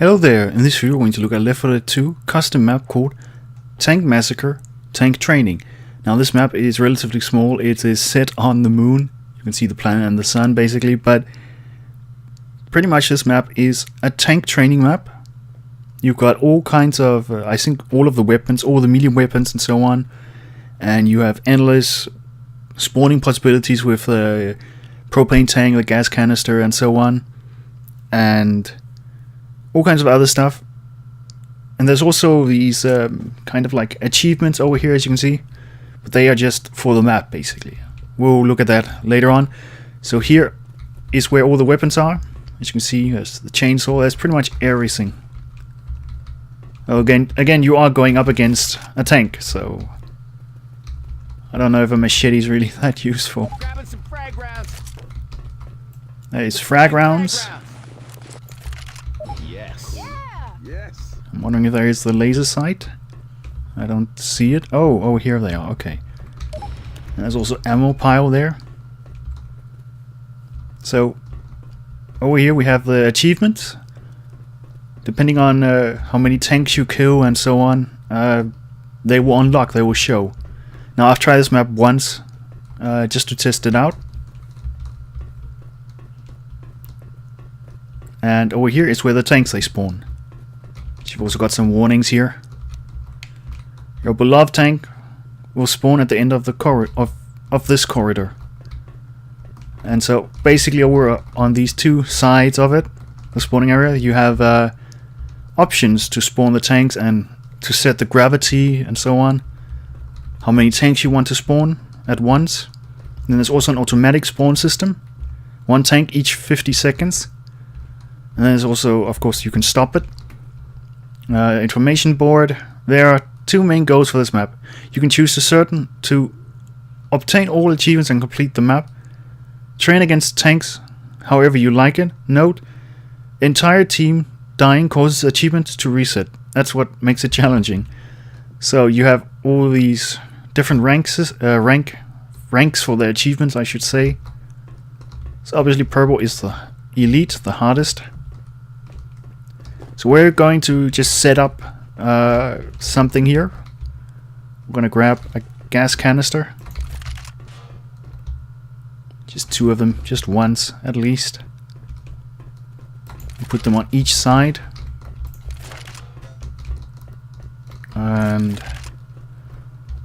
Hello there, in this video we're going to look at Left 4 Dead 2 custom map called Tank Massacre Tank Training. Now this map is relatively small, it is set on the moon, you can see the planet and the sun basically, but pretty much this map is a tank training map. You've got all kinds of, I think all of the weapons, all the medium weapons and so on, and you have endless spawning possibilities with the propane tank, the gas canister and so on, and all kinds of other stuff. And there's also these kind of like achievements over here, as you can see, but they are just for the map basically. We'll look at that later on. So here is where all the weapons are. As you can see, there's the chainsaw, there's pretty much everything. Again, you are going up against a tank, so I don't know if a machete is really that useful. There is frag rounds. I'm wondering if there is the laser sight. I don't see it. Oh, here they are. Okay. And there's also ammo pile there. So over here we have the achievements. Depending on how many tanks you kill and so on, they will unlock. They will show. Now I've tried this map once, just to test it out. And over here is where the tanks they spawn. You've also got some warnings here. Your beloved tank will spawn at the end of the of this corridor. And so basically over on these two sides of it, the spawning area, you have options to spawn the tanks and to set the gravity and so on. How many tanks you want to spawn at once. And then there's also an automatic spawn system. One tank each 50 seconds. And then there's also, of course, you can stop it. Information board. There are two main goals for this map. You can choose to obtain all achievements and complete the map. Train against tanks however you like it. Note, entire team dying causes achievements to reset. That's what makes it challenging. So you have all these different ranks for the achievements, I should say. So obviously purple is the elite, the hardest. So we're going to just set up something here. I'm going to grab a gas canister. Just two of them, just once at least. Put them on each side. And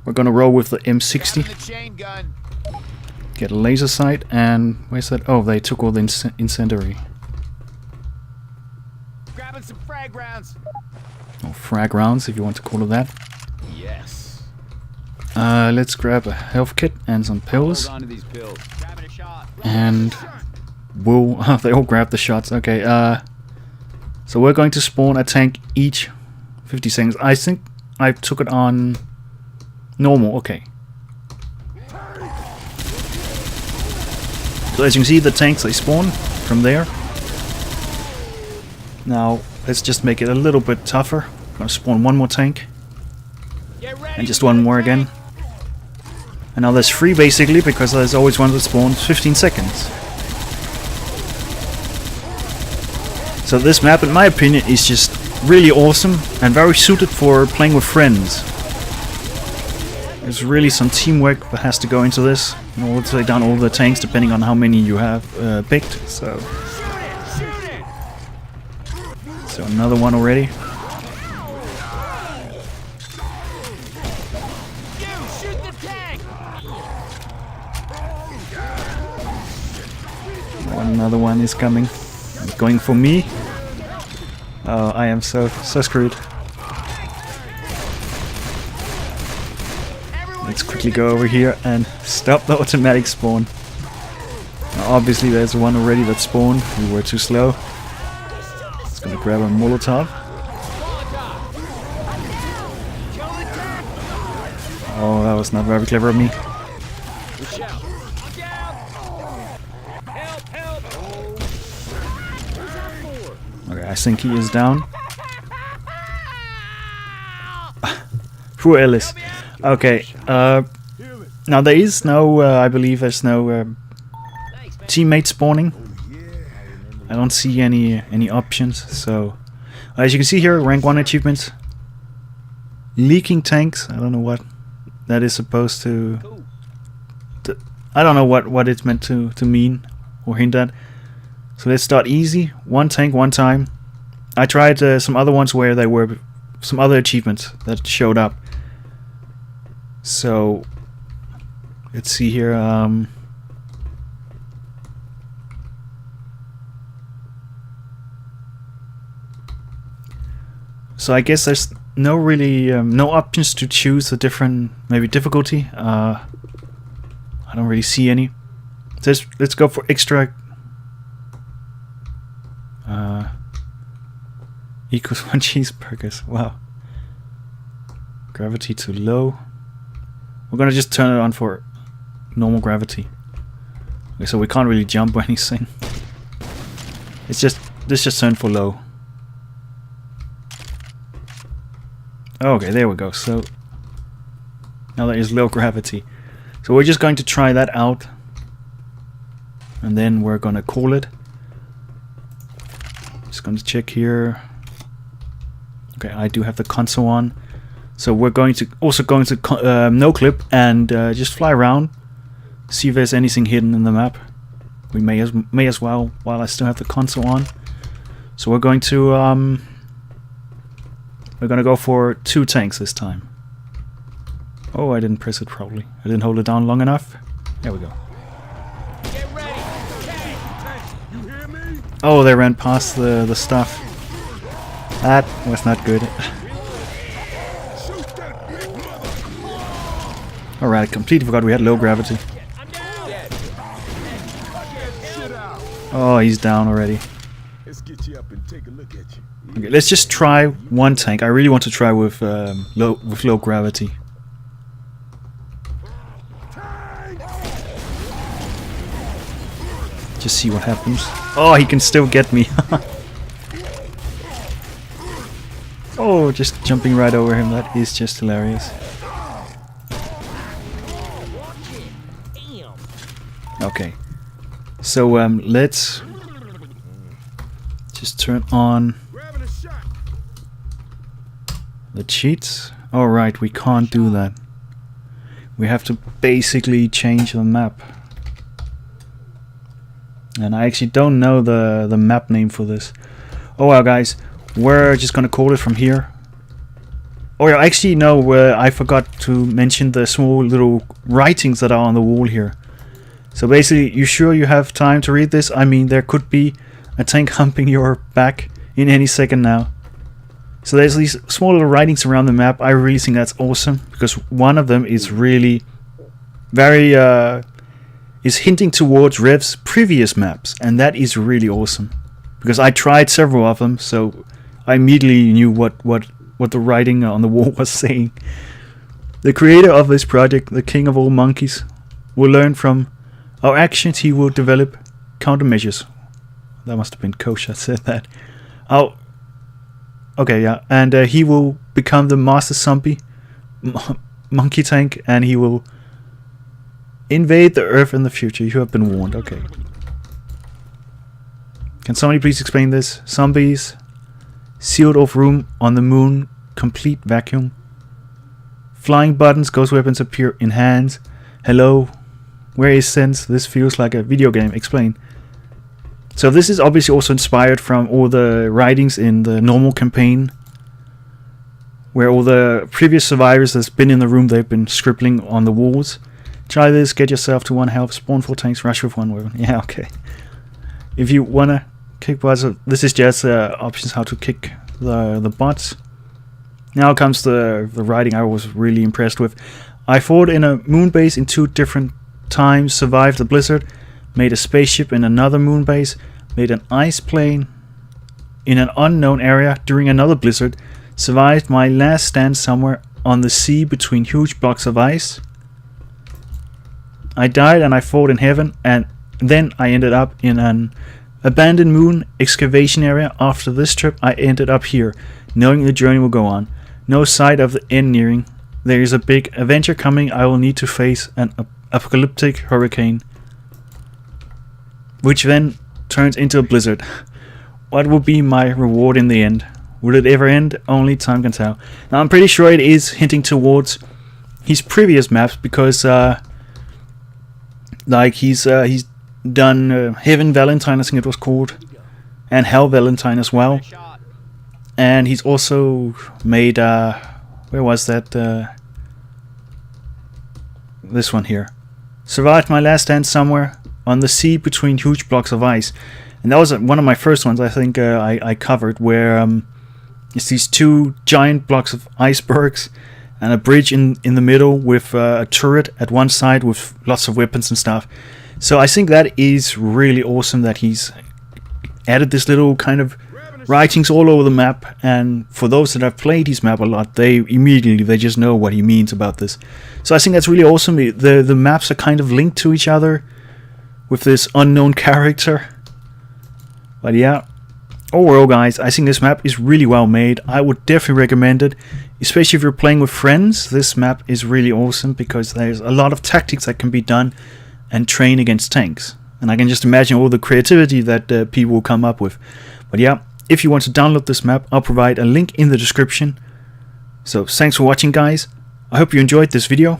we're going to roll with the M60. Get a laser sight, and where's that? Oh, they took all the incendiary. Some frag rounds. Or frag rounds, if you want to call it that. Yes. Let's grab a health kit and some pills. And we'll. They all grab the shots. Okay. So we're going to spawn a tank each 50 seconds. I think I took it on normal. Okay. So as you can see, the tanks they spawn from there. Now, let's just make it a little bit tougher. I'm gonna spawn one more tank. And just one more again. And now there's 3 basically, because there's always one that spawns 15 seconds. So this map, in my opinion, is just really awesome and very suited for playing with friends. There's really some teamwork that has to go into this in order to take down all the tanks, depending on how many you have picked. So another one already. Another one is coming. Going for me. Oh, I am so screwed. Let's quickly go over here and stop the automatic spawn. Now, obviously there's one already that spawned. We were too slow. Gonna grab a Molotov. Oh, that was not very clever of me. Okay, I think he is down. Poor Ellis. Okay, now there is no, I believe there's no teammate spawning. I don't see any options, so As you can see here, rank 1 achievements. Leaking tanks. I don't know what that is supposed to I don't know what it's meant to mean or hint at. So let's start easy. 1 tank, 1 time. I tried some other ones where there were some other achievements that showed up. So let's see here. So I guess there's no really no options to choose a different maybe difficulty. I don't really see any. So let's go for extra. Equals 1 cheeseburgers. Wow. Gravity to low. We're gonna just turn it on for normal gravity. Okay, so we can't really jump or anything. It's just this just turned for low. Okay, there we go. So now there is low gravity. So we're just going to try that out, and then we're gonna call it. Just going to check here. Okay, I do have the console on. So we're going to no clip and just fly around, see if there's anything hidden in the map. We may as well while I still have the console on. So we're going to go for 2 tanks this time. Oh, I didn't press it properly. I didn't hold it down long enough. There we go. Get ready. You hear me? Oh, they ran past the stuff. That was not good. Alright, completely forgot we had low gravity. Oh, he's down already. Let's get you up and take a look at you. Okay, let's just try 1 tank. I really want to try with low gravity. Just see what happens. Oh, he can still get me. Oh, just jumping right over him. That is just hilarious. Okay, so let's just turn on the cheats. Alright, we can't do that. We have to basically change the map. And I actually don't know the map name for this. Oh well, guys, we're just gonna call it from here. Oh yeah, actually no, I forgot to mention the small little writings that are on the wall here. So basically, you sure you have time to read this? I mean, there could be a tank humping your back in any second now. So there's these small little writings around the map. I really think that's awesome, because one of them is really very is hinting towards Rev's previous maps, and that is really awesome. Because I tried several of them, so I immediately knew what the writing on the wall was saying. The creator of this project, the king of all monkeys, will learn from our actions. He will develop countermeasures. That must have been Kosh that said that. Oh, okay, yeah. And he will become the master zombie monkey tank, and he will invade the Earth in the future. You have been warned. Okay. Can somebody please explain this? Zombies, sealed off room on the moon, complete vacuum. Flying buttons, ghost weapons appear in hands. Hello. Where is sense? This feels like a video game. Explain. So this is obviously also inspired from all the writings in the normal campaign, where all the previous survivors that's been in the room, they've been scribbling on the walls. Try this, get yourself to 1 health, spawn 4 tanks, rush with 1 weapon. Yeah, okay. If you wanna kick bots, this is just options how to kick the bots. Now comes the writing I was really impressed with. I fought in a moon base in 2 different times, survived the blizzard, made a spaceship in another moon base, made an ice plane in an unknown area during another blizzard, survived my last stand somewhere on the sea between huge blocks of ice. I died and I fought in heaven, and then I ended up in an abandoned moon excavation area. After this trip I ended up here, knowing the journey will go on. No sight of the end nearing. There is a big adventure coming. I will need to face an apocalyptic hurricane, which then turns into a blizzard. What will be my reward in the end? Will it ever end? Only time can tell. Now I'm pretty sure it is hinting towards his previous maps, because like he's done Heaven Valentine, I think it was called, and Hell Valentine as well. And he's also made where was that? This one here. Survived my last stand somewhere on the sea between huge blocks of ice. And that was one of my first ones, I think I covered, where it's these two giant blocks of icebergs and a bridge in the middle with a turret at one side with lots of weapons and stuff. So I think that is really awesome that he's added this little kind of writings all over the map, and for those that have played his map a lot, they just know what he means about this. So I think that's really awesome. The maps are kind of linked to each other with this unknown character. But yeah, overall guys, I think this map is really well made. I would definitely recommend it, especially if you're playing with friends. This map is really awesome because there's a lot of tactics that can be done and train against tanks. And I can just imagine all the creativity that people will come up with. But yeah, if you want to download this map, I'll provide a link in the description. So thanks for watching guys. I hope you enjoyed this video.